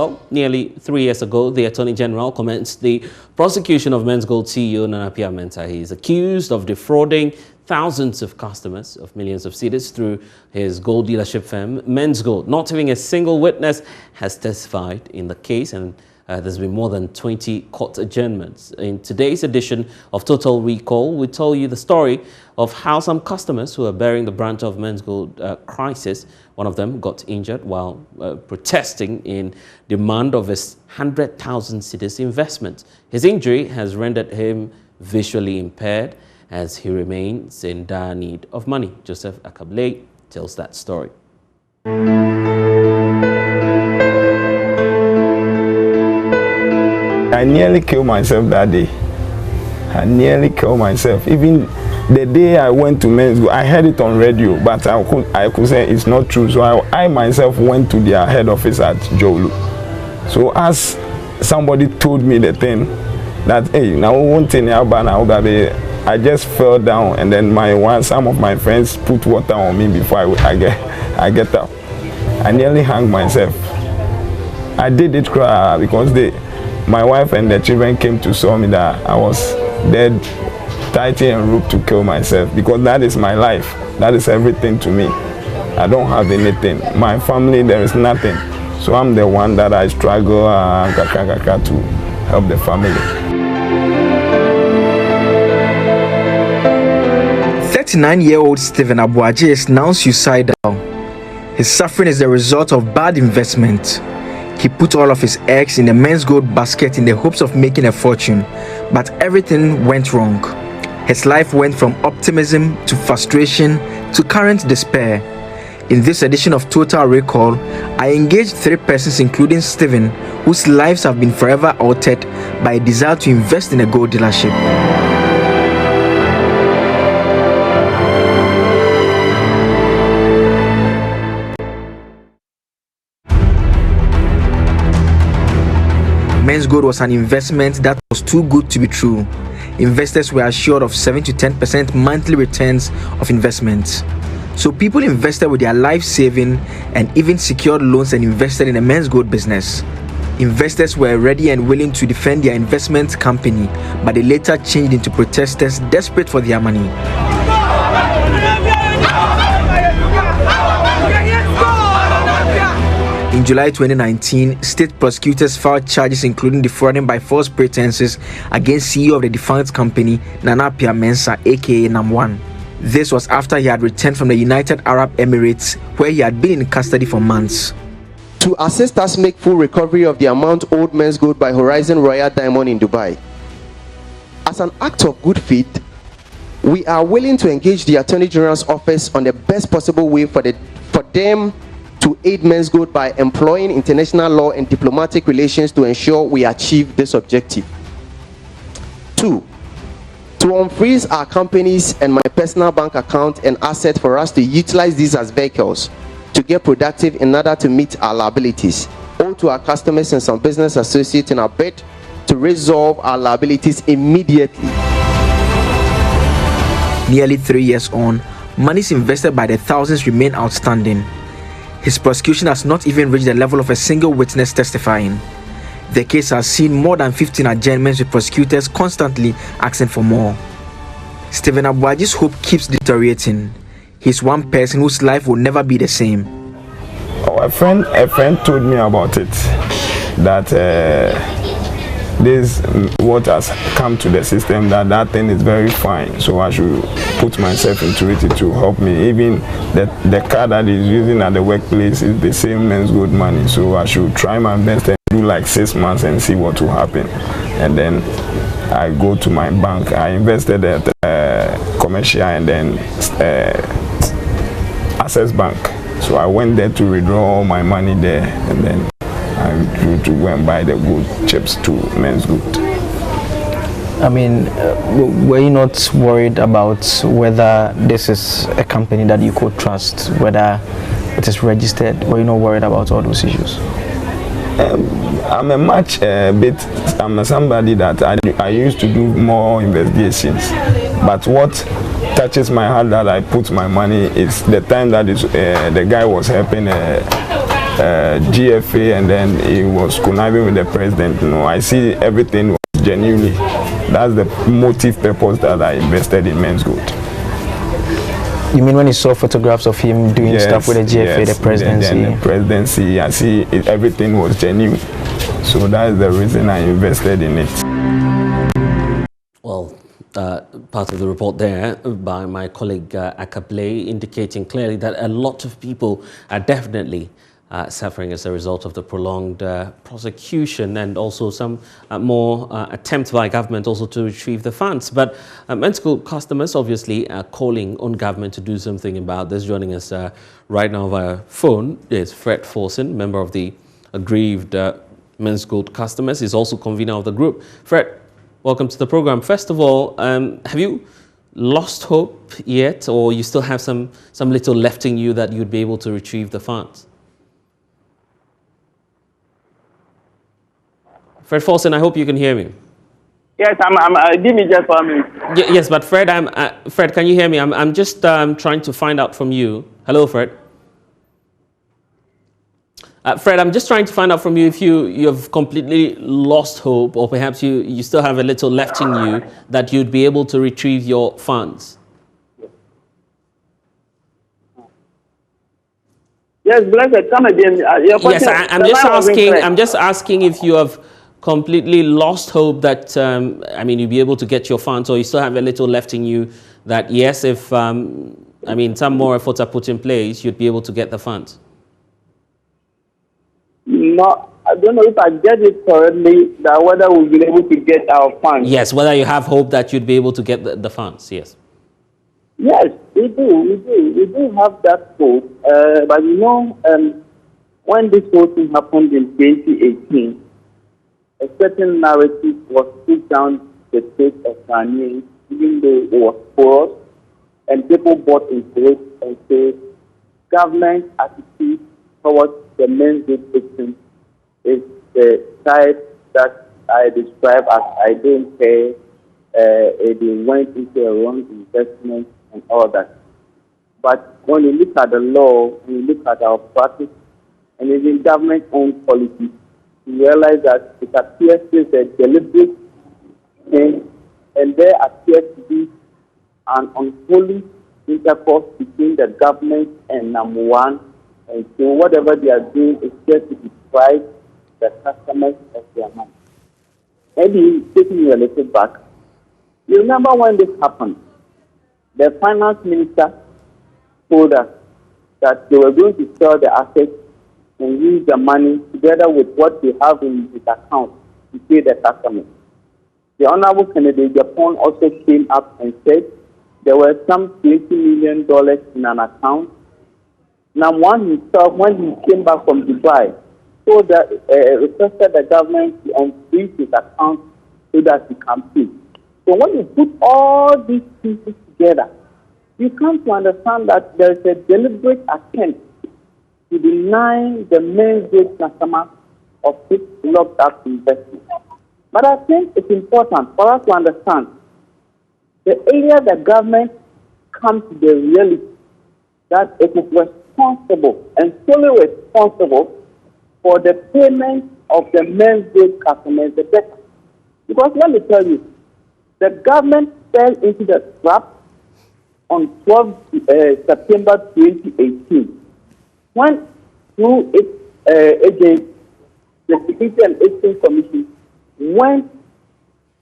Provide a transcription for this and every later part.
Well, nearly 3 years ago, the Attorney General commenced the prosecution of Menzgold CEO Nana Mensah. He is accused of defrauding thousands of customers of millions of cedis through his gold dealership firm, Menzgold. Not even a single witness has testified in the case, and there's been more than 20 court adjournments. In today's edition of Total Recall, we tell you the story of how some customers who are bearing the brunt of Menzgold crisis, one of them got injured while protesting in demand of his 100,000 cedis investment. His injury has rendered him visually impaired as he remains in dire need of money. Joseph Akable tells that story. I nearly killed myself that day. I nearly killed myself. Even the day I went to Menzgold, I heard it on radio, but I could say it's not true. So I myself went to their head office at Jolu. So as somebody told me the thing, that hey, now one thing I just fell down, and then some of my friends put water on me before I get up. I nearly hung myself. I did it cry because my wife and the children came to saw me that I was dead, tight and rope to kill myself, because that is my life. That is everything to me. I don't have anything. My family, there is nothing. So I'm the one that I struggle to help the family. 39-year-old Stephen Abuaji is now suicidal. His suffering is the result of bad investment. He put all of his eggs in the Menzgold basket in the hopes of making a fortune, but everything went wrong. His life went from optimism to frustration to current despair. In this edition of Total Recall, I engaged 3 persons including Stephen, whose lives have been forever altered by a desire to invest in a gold dealership. Menzgold was an investment that was too good to be true. Investors were assured of 7 to 10% monthly returns of investments. So people invested with their life saving and even secured loans and invested in the Menzgold business. Investors were ready and willing to defend their investment company, but they later changed into protesters desperate for their money. In July 2019, state prosecutors filed charges including defrauding by false pretenses against CEO of the defunct company, Nana Mensah, aka Nam1. This was after he had returned from the United Arab Emirates, where he had been in custody for months. To assist us make full recovery of the amount owed Menzgold by Horizon Royal Diamond in Dubai. As an act of good faith, we are willing to engage the Attorney General's office on the best possible way for them to aid Menzgold by employing international law and diplomatic relations to ensure we achieve this objective. 2. To unfreeze our companies and my personal bank account and assets for us to utilize these as vehicles to get productive in order to meet our liabilities, owed to our customers and some business associates in our bid to resolve our liabilities immediately. Nearly 3 years on, monies invested by the thousands remain outstanding. His prosecution has not even reached the level of a single witness testifying. The case has seen more than 15 adjournments with prosecutors constantly asking for more. Stephen Abuaji's hope keeps deteriorating. He's one person whose life will never be the same. Oh, a friend told me about it, that this what has come to the system, that thing is very fine, so I should put myself into it to help me. Even the car that he's using at the workplace is the same Menzgold money, so I should try my best and do like 6 months and see what will happen. And then I go to my bank. I invested at Commercial and then Access Bank, so I went there to withdraw all my money there, and then I withdrew to go and buy the gold chips to Menzgold. I mean, were you not worried about whether this is a company that you could trust, whether it is registered? Were you not worried about all those issues? I'm somebody that I used to do more investigations, but what touches my heart that I put my money is the time that the guy was helping GFA, and then he was conniving with the president. You know, I see everything was genuinely. That's the motive purpose that I invested in Menzgold. You mean when you saw photographs of him doing stuff with the GFA, the presidency? Then the presidency, I see everything was genuine. So that's the reason I invested in it. Well, part of the report there by my colleague Akaple indicating clearly that a lot of people are definitely suffering as a result of the prolonged prosecution, and also some more attempts by government also to retrieve the funds. But Menzgold customers obviously are calling on government to do something about this. Joining us right now via phone is Fred Forson, member of the Aggrieved Menzgold customers. He's also convener of the group. Fred, welcome to the program. First of all, have you lost hope yet, or you still have some little left in you that you'd be able to retrieve the funds? Fred Forson, I hope you can hear me. Yes, give me just 1 minute. Yes, but Fred, Fred, can you hear me? I'm just trying to find out from you. Hello, Fred. Fred, I'm just trying to find out from you if you have completely lost hope, or perhaps you still have a little left in you that you'd be able to retrieve your funds. Yes, blessed, come again. Yes, I'm just asking if you have completely lost hope that, you'll be able to get your funds, or you still have a little left in you that, yes, if, some more efforts are put in place, you'd be able to get the funds. No, I don't know if I get it correctly, that whether we'll be able to get our funds. Yes, whether you have hope that you'd be able to get the funds, yes. Yes, we do have that hope. But when this whole thing happened in 2018, a certain narrative was put down the state of Ghanaians, even though it was porous, and people bought into it and said, government attitude towards the Menzgold victims is the type that I describe as I don't care. They went into a wrong investment and all that. But when you look at the law, when you look at our practice, and even government-owned policies, you realize that it appears to be a deliberate thing, and there appears to be an unholy intercourse between the government and number one. And so whatever they are doing is just to deprive the customers of their money. Maybe taking you a little back, you remember when this happened, the finance minister told us that they were going to sell the assets and use the money together with what they have in his account to pay the customers. The Honorable Kennedy Japan also came up and said there were some $20 million in an account. Now, one himself, when he came back from Dubai, told that requested the government to unfreeze his account so that he can pay. So when you put all these pieces together, you come to understand that there is a deliberate attempt to deny the Menzgold customers of this locked-up investment. But I think it's important for us to understand the area the government comes to the reality that it is responsible and solely responsible for the payment of the Menzgold customers, the debt. Because let me tell you, the government fell into the trap on 12 September 2018 when, through its agent, the Security and Exchange Commission went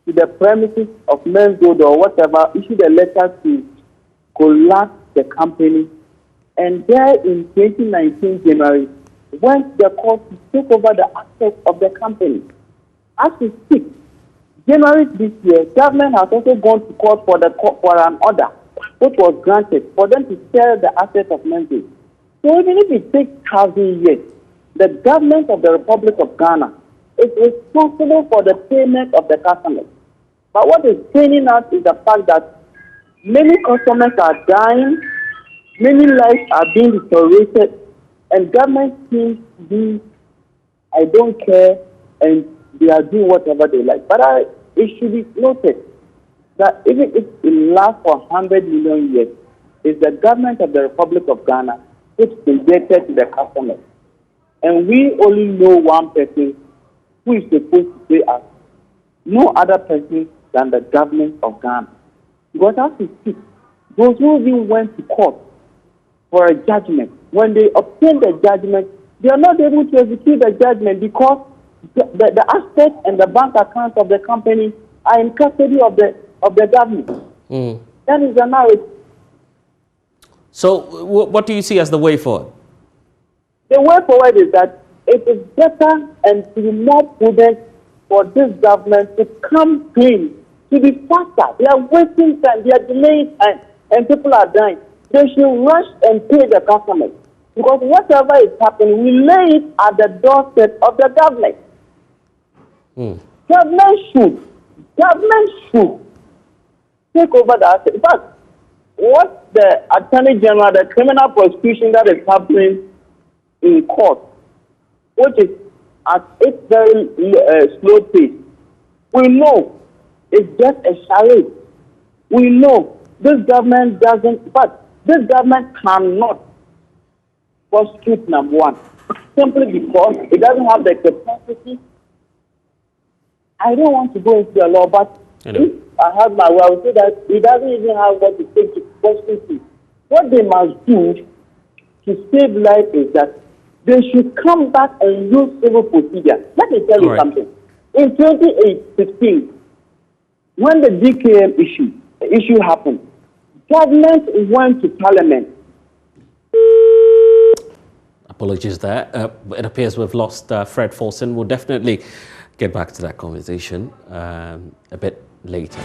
to the premises of Menzgold or whatever, issued a letter to collapse the company, and there in 2019 January went to the court to take over the assets of the company. As we speak, January this year, government has also gone to court for an order which was granted for them to sell the assets of Menzgold. So even if it takes 1,000 years, the government of the Republic of Ghana is responsible for the payment of the customers. But what is paining us is the fact that many customers are dying, many lives are being deteriorated, and government seems to be, I don't care, and they are doing whatever they like. But it should be noted that even if it lasts for 100 million years, it's the government of the Republic of Ghana which indebted to the customers. and we only know one person who is supposed to pay us. No other person than the government of Ghana. Because as we speak, those who even went to court for a judgment, when they obtain the judgment, they are not able to execute the judgment because the assets and the bank accounts of the company are in custody of the government. That is the narrative. So what do you see as the way forward? The way forward is that it is better and to be more prudent for this government to come clean, to be faster. They are wasting time, they are delaying time, and people are dying. They should rush and pay the customers. Because whatever is happening, we lay it at the doorstep of the government. Government should take over the asset. In fact, what the Attorney General, the criminal prosecution that is happening in court, which is at its very slow pace, we know it's just a charade. We know this government doesn't, but this government cannot prosecute number one, simply because it doesn't have the capacity. I don't want to go into the law, but if I have my way, I would say that it doesn't even have what it takes to prosecute. What they must do to save life is that they should come back and use civil procedure. Let me tell you something. In 2016, when the DKM issue happened, government went to parliament. Apologies there. It appears we've lost Fred Folsom. We'll definitely get back to that conversation a bit later.